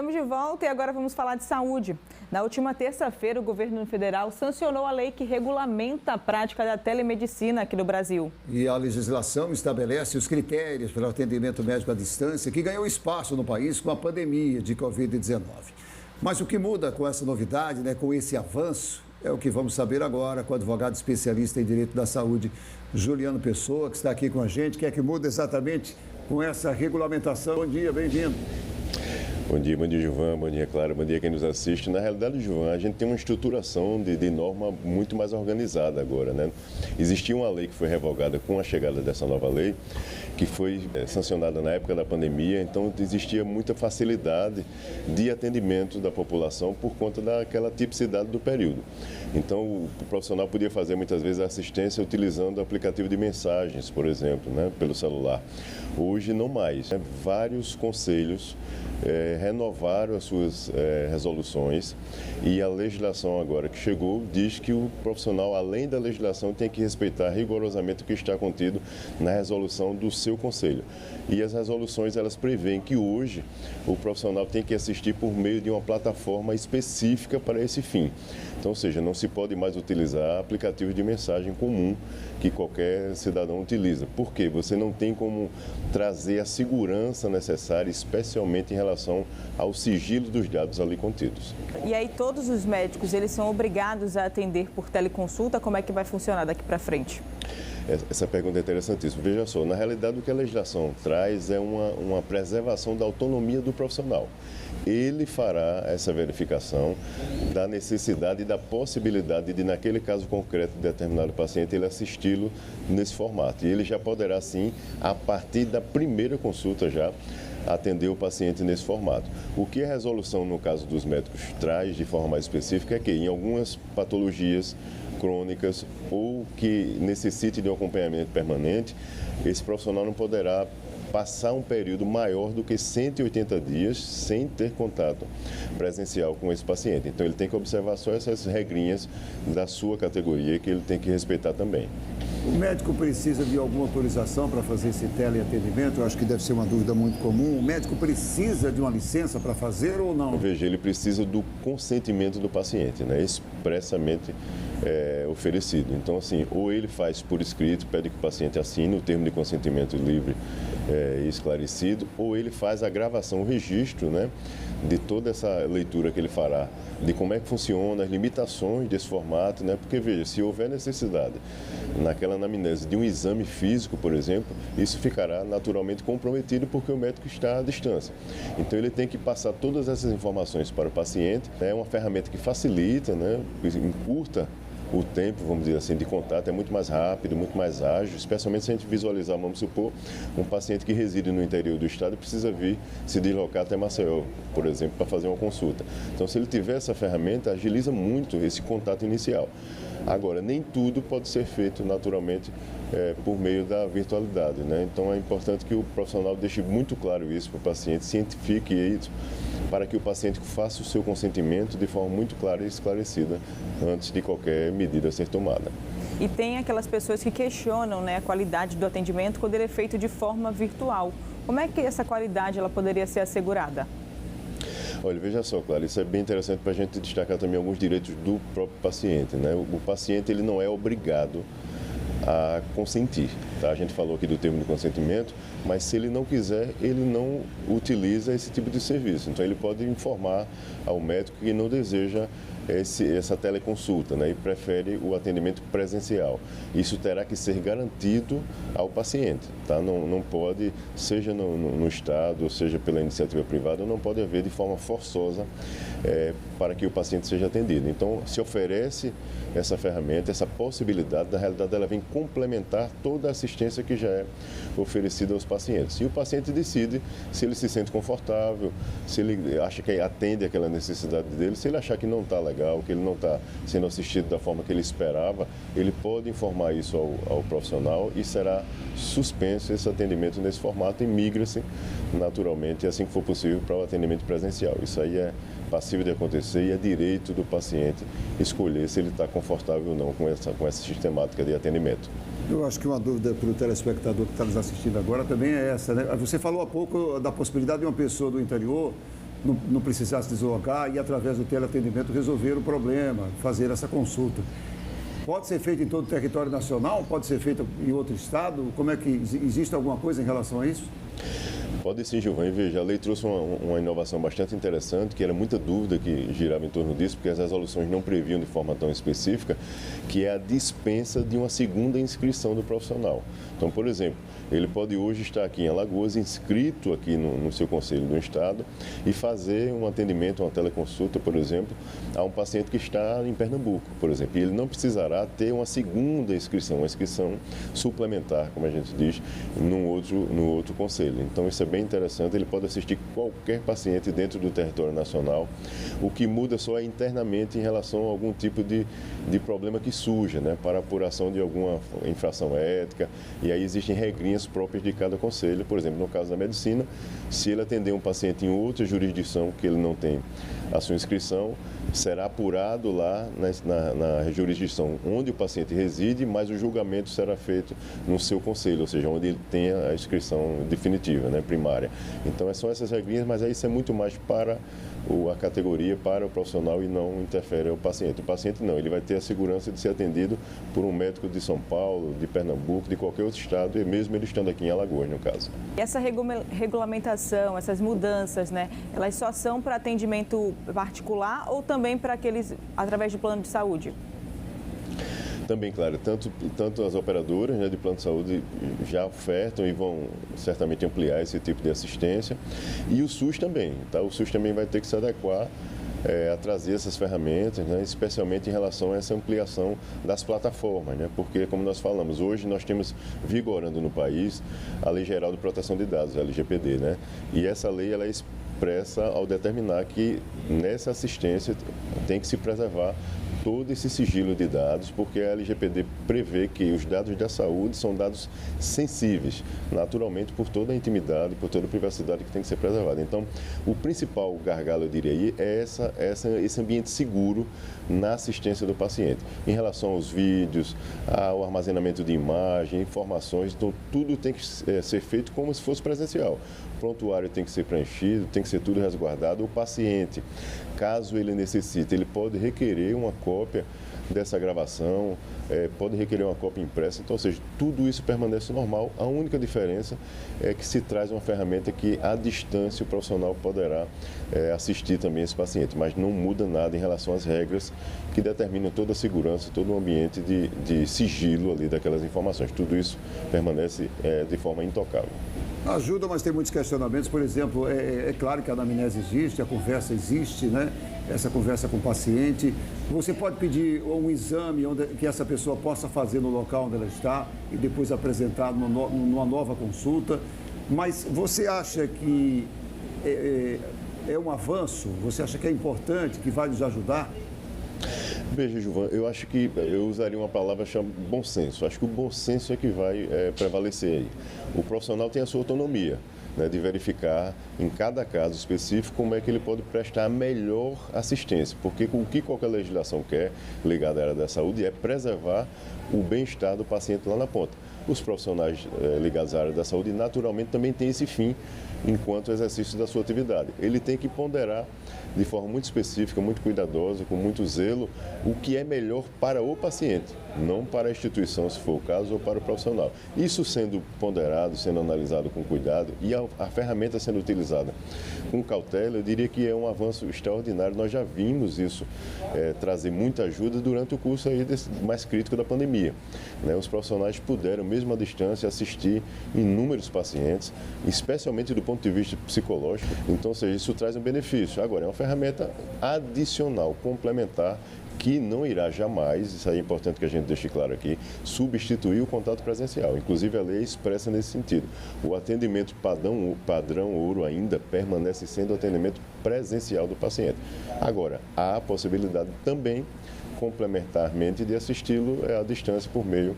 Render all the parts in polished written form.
Estamos de volta e agora vamos falar de saúde. Na última terça-feira, o governo federal sancionou a lei que regulamenta a prática da telemedicina aqui no Brasil. E a legislação estabelece os critérios para o atendimento médico à distância, que ganhou espaço no país com a pandemia de Covid-19. Mas o que muda com essa novidade, com esse avanço, é o que vamos saber agora com o advogado especialista em direito da saúde, Juliano Pessoa, que está aqui com a gente. O que é que muda exatamente com essa regulamentação? Bom dia, bem-vindo. Bom dia, Gilvan, bom dia, Clara, bom dia quem nos assiste. Na realidade, Gilvan, a gente tem uma estruturação de norma muito mais organizada agora, né? Existia uma lei que foi revogada com a chegada dessa nova lei, que foi sancionada na época da pandemia, então existia muita facilidade de atendimento da população por conta daquela tipicidade do período. Então, o profissional podia fazer muitas vezes a assistência utilizando o aplicativo de mensagens, por exemplo, né, pelo celular. Hoje, não mais. Vários conselhos renovaram as suas resoluções e a legislação agora que chegou diz que o profissional, além da legislação, tem que respeitar rigorosamente o que está contido na resolução do seu conselho. E as resoluções, elas prevêem que hoje o profissional tem que assistir por meio de uma plataforma específica para esse fim. Então, ou seja, não se pode mais utilizar aplicativos de mensagem comum que qualquer cidadão utiliza. Por quê? Você não tem como trazer a segurança necessária, especialmente em relação ao sigilo dos dados ali contidos. E aí todos os médicos, eles são obrigados a atender por teleconsulta? Como é que vai funcionar daqui para frente? Essa pergunta é interessantíssima. Veja só, na realidade o que a legislação traz é uma preservação da autonomia do profissional. Ele fará essa verificação da necessidade e da possibilidade de, naquele caso concreto de determinado paciente, ele assisti-lo nesse formato. E ele já poderá, sim, a partir da primeira consulta já, atender o paciente nesse formato. O que a resolução, no caso dos médicos, traz de forma mais específica é que, em algumas patologias crônicas ou que necessite de um acompanhamento permanente, esse profissional não poderá passar um período maior do que 180 dias sem ter contato presencial com esse paciente. Então, ele tem que observar só essas regrinhas da sua categoria que ele tem que respeitar também. O médico precisa de alguma autorização para fazer esse teleatendimento? Eu acho que deve ser uma dúvida muito comum. O médico precisa de uma licença para fazer ou não? Veja, ele precisa do consentimento do paciente, né? Expressamente oferecido. Então, assim, ou ele faz por escrito, pede que o paciente assine o termo de consentimento livre e esclarecido, ou ele faz a gravação, o registro, né, de toda essa leitura que ele fará, de como é que funciona, as limitações desse formato, né? Porque, veja, se houver necessidade naquela anamnese de um exame físico, por exemplo, isso ficará naturalmente comprometido porque o médico está à distância. Então, ele tem que passar todas essas informações para o paciente. É uma ferramenta que facilita, né, encurta o tempo, vamos dizer assim, de contato, é muito mais rápido, muito mais ágil, especialmente se a gente visualizar, vamos supor, um paciente que reside no interior do estado e precisa vir se deslocar até Maceió, por exemplo, para fazer uma consulta. Então, se ele tiver essa ferramenta, agiliza muito esse contato inicial. Agora, nem tudo pode ser feito naturalmente por meio da virtualidade, né? Então, é importante que o profissional deixe muito claro isso para o paciente, cientifique isso, para que o paciente faça o seu consentimento de forma muito clara e esclarecida antes de qualquer medida a ser tomada. E tem aquelas pessoas que questionam, né, a qualidade do atendimento quando ele é feito de forma virtual. Como é que essa qualidade ela poderia ser assegurada? Olha, veja só, Clara, isso é bem interessante para a gente destacar também alguns direitos do próprio paciente, né? O paciente ele não é obrigado a consentir, tá? A gente falou aqui do termo de consentimento, mas se ele não quiser, ele não utiliza esse tipo de serviço. Então, ele pode informar ao médico que não deseja essa teleconsulta, né, e prefere o atendimento presencial. Isso terá que ser garantido ao paciente, tá? Não pode, seja no Estado, ou seja pela iniciativa privada, não pode haver de forma forçosa para que o paciente seja atendido. Então, se oferece essa ferramenta, essa possibilidade, na realidade, ela vem complementar toda a assistência que já é oferecida aos pacientes. E o paciente decide se ele se sente confortável, se ele acha que atende aquela necessidade dele, se ele achar que não está legal, que ele não está sendo assistido da forma que ele esperava, ele pode informar isso ao profissional e será suspenso esse atendimento nesse formato e migra-se naturalmente, assim que for possível, para o atendimento presencial. Isso aí é passível de acontecer e é direito do paciente escolher se ele está confortável ou não com essa sistemática de atendimento. Eu acho que uma dúvida para o telespectador que está nos assistindo agora também é essa, né? Você falou há pouco da possibilidade de uma pessoa do interior não precisasse deslocar e, através do teleatendimento, resolver o problema, fazer essa consulta. Pode ser feito em todo o território nacional? Pode ser feito em outro estado? Como é que existe alguma coisa em relação a isso? Pode sim, Giovanni. Veja, a lei trouxe uma inovação bastante interessante, que era muita dúvida que girava em torno disso, porque as resoluções não previam de forma tão específica, que é a dispensa de uma segunda inscrição do profissional. Então, por exemplo, ele pode hoje estar aqui em Alagoas, inscrito aqui no seu conselho do estado e fazer um atendimento, uma teleconsulta, por exemplo, a um paciente que está em Pernambuco, por exemplo. E ele não precisará ter uma segunda inscrição, uma inscrição suplementar, como a gente diz, no outro conselho. Então, isso é bem interessante. Ele pode assistir qualquer paciente dentro do território nacional. O que muda só é internamente em relação a algum tipo de problema que surja, né, para apuração de alguma infração ética. E aí existem regrinhas próprias de cada conselho. Por exemplo, no caso da medicina, se ele atender um paciente em outra jurisdição que ele não tem a sua inscrição, será apurado lá na jurisdição onde o paciente reside, mas o julgamento será feito no seu conselho, ou seja, onde ele tem a inscrição definitiva, né, primária. Então, são essas regrinhas, mas aí isso é muito mais para a categoria, para o profissional e não interfere ao paciente. O paciente não, ele vai ter a segurança de ser atendido por um médico de São Paulo, de Pernambuco, de qualquer outro estado, e mesmo ele estando aqui em Alagoas, no caso. E essa regulamentação, essas mudanças, né, elas só são para atendimento particular ou também para aqueles através de plano de saúde? Também, claro, tanto as operadoras, né, de plano de saúde já ofertam e vão certamente ampliar esse tipo de assistência. E o SUS também, tá? O SUS também vai ter que se adequar a trazer essas ferramentas, né, especialmente em relação a essa ampliação das plataformas, né, porque, como nós falamos, hoje nós temos vigorando no país a Lei Geral de Proteção de Dados, a LGPD, né, e essa lei ela é expressa ao determinar que nessa assistência tem que se preservar todo esse sigilo de dados, porque a LGPD prevê que os dados da saúde são dados sensíveis, naturalmente por toda a intimidade, por toda a privacidade que tem que ser preservada. Então, o principal gargalo, eu diria aí, é esse ambiente seguro na assistência do paciente. Em relação aos vídeos, ao armazenamento de imagem, informações, então tudo tem que ser feito como se fosse presencial. O prontuário tem que ser preenchido, tem que ser tudo resguardado. O paciente, caso ele necessite, ele pode requerer uma cópia dessa gravação, pode requerer uma cópia impressa, então, ou seja, tudo isso permanece normal. A única diferença é que se traz uma ferramenta que, à distância, o profissional poderá assistir também esse paciente, mas não muda nada em relação às regras que determinam toda a segurança, todo o ambiente de sigilo ali daquelas informações. Tudo isso permanece de forma intocável. Ajuda, mas tem muitos questionamentos. Por exemplo, é claro que a anamnese existe, a conversa existe, né? Essa conversa com o paciente. Você pode pedir um exame que essa pessoa possa fazer no local onde ela está e depois apresentar numa nova consulta. Mas você acha que é um avanço? Você acha que é importante, que vai nos ajudar? Veja, Giovanni, eu acho que eu usaria uma palavra chamada bom senso. Acho que o bom senso é que vai prevalecer aí. O profissional tem a sua autonomia, né, de verificar em cada caso específico como é que ele pode prestar a melhor assistência, porque o que qualquer legislação quer, ligada à área da saúde, é preservar o bem-estar do paciente lá na ponta. Os profissionais ligados à área da saúde, naturalmente, também têm esse fim enquanto exercício da sua atividade. Ele tem que ponderar de forma muito específica, muito cuidadosa, com muito zelo, o que é melhor para o paciente, não para a instituição, se for o caso, ou para o profissional. Isso sendo ponderado, sendo analisado com cuidado e a ferramenta sendo utilizada com cautela, eu diria que é um avanço extraordinário. Nós já vimos isso trazer muita ajuda durante o curso aí mais crítico da pandemia, né? Os profissionais puderam, mesmo à distância, assistir inúmeros pacientes, especialmente do ponto de vista psicológico. Então, ou seja, isso traz um benefício. Agora, é uma ferramenta adicional, complementar, que não irá jamais, isso aí é importante que a gente deixe claro aqui, substituir o contato presencial. Inclusive, a lei expressa nesse sentido. O atendimento padrão ouro ainda permanece sendo o atendimento presencial do paciente. Agora, há a possibilidade também, complementarmente, de assisti-lo à distância por meio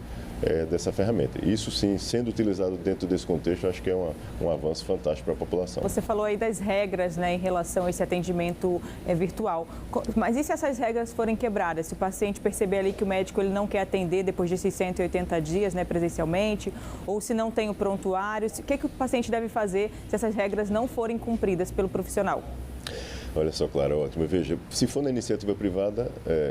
dessa ferramenta. Isso sim, sendo utilizado dentro desse contexto, acho que é um avanço fantástico para a população. Você falou aí das regras, né, em relação a esse atendimento virtual. Mas e se essas regras forem quebradas? Se o paciente perceber ali que o médico ele não quer atender depois desses 180 dias, né, presencialmente, ou se não tem o prontuário, o que o paciente deve fazer se essas regras não forem cumpridas pelo profissional? Olha só, Clara, ótimo. Veja, se for na iniciativa privada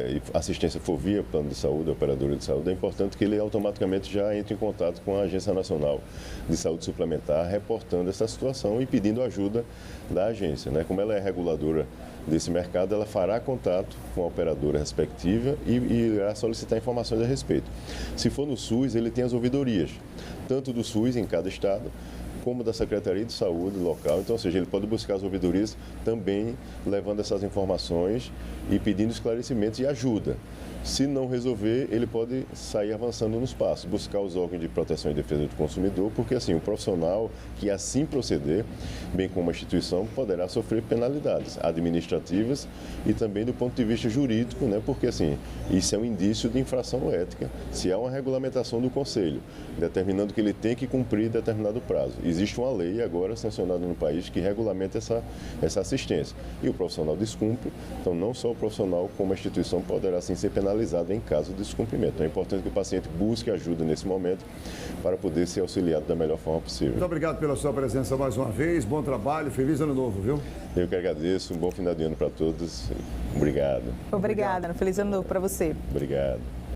e assistência for via plano de saúde, operadora de saúde, é importante que ele automaticamente já entre em contato com a Agência Nacional de Saúde Suplementar, reportando essa situação e pedindo ajuda da agência, né? Como ela é reguladora desse mercado, ela fará contato com a operadora respectiva e irá solicitar informações a respeito. Se for no SUS, ele tem as ouvidorias, tanto do SUS em cada estado, como da Secretaria de Saúde local. Então, ou seja, ele pode buscar as ouvidorias também levando essas informações e pedindo esclarecimentos e ajuda. Se não resolver, ele pode sair avançando nos passos, buscar os órgãos de proteção e defesa do consumidor, porque assim, o profissional que assim proceder, bem como a instituição, poderá sofrer penalidades administrativas e também do ponto de vista jurídico, né? Porque assim, isso é um indício de infração ética, se há uma regulamentação do Conselho, determinando que ele tem que cumprir determinado prazo. Existe uma lei agora sancionada no país que regulamenta essa assistência. E o profissional descumpre, então não só o profissional como a instituição poderá assim ser penalizado em caso de descumprimento. É importante que o paciente busque ajuda nesse momento para poder ser auxiliado da melhor forma possível. Muito obrigado pela sua presença mais uma vez. Bom trabalho, feliz ano novo, viu? Eu que agradeço, um bom final de ano para todos. Obrigado. Obrigada, feliz ano novo para você. Obrigado.